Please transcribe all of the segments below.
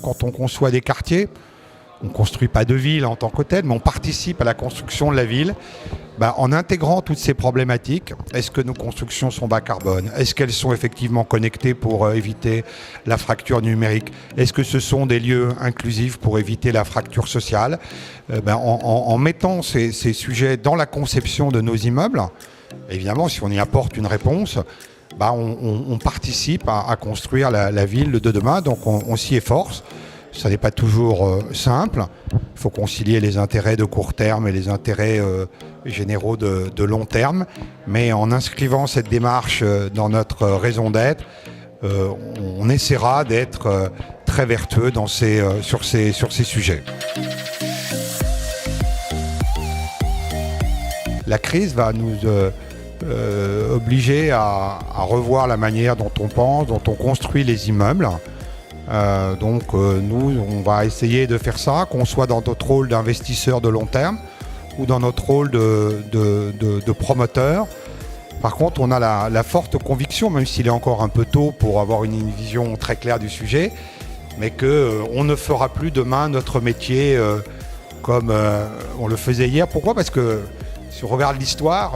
quand on conçoit des quartiers, on ne construit pas de ville en tant que telle, mais on participe à la construction de la ville en intégrant toutes ces problématiques. Est-ce que nos constructions sont bas carbone? Est-ce qu'elles sont effectivement connectées pour éviter la fracture numérique? Est-ce que ce sont des lieux inclusifs pour éviter la fracture sociale? En mettant ces sujets dans la conception de nos immeubles, évidemment, si on y apporte une réponse, on participe à construire la ville de demain, donc on s'y efforce. Ça n'est pas toujours simple. Il faut concilier les intérêts de court terme et les intérêts généraux de long terme. Mais en inscrivant cette démarche dans notre raison d'être, on essaiera d'être très vertueux sur ces sujets. La crise va nous obliger à revoir la manière dont on pense, dont on construit les immeubles. Nous, on va essayer de faire ça, qu'on soit dans notre rôle d'investisseur de long terme ou dans notre rôle de promoteur. Par contre, on a la forte conviction, même s'il est encore un peu tôt pour avoir une vision très claire du sujet, mais qu'on ne fera plus demain notre métier comme on le faisait hier. Pourquoi ? Parce que si on regarde l'histoire,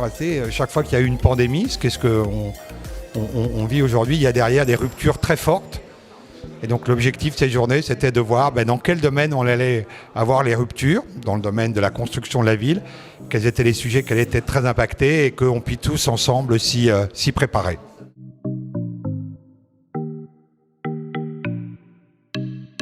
chaque fois qu'il y a eu une pandémie, qu'est-ce qu'on vit aujourd'hui, il y a derrière des ruptures très fortes. Et donc l'objectif de cette journée, c'était de voir dans quel domaine on allait avoir les ruptures, dans le domaine de la construction de la ville, quels étaient les sujets qui allaient être très impactés et qu'on puisse tous ensemble s'y préparer.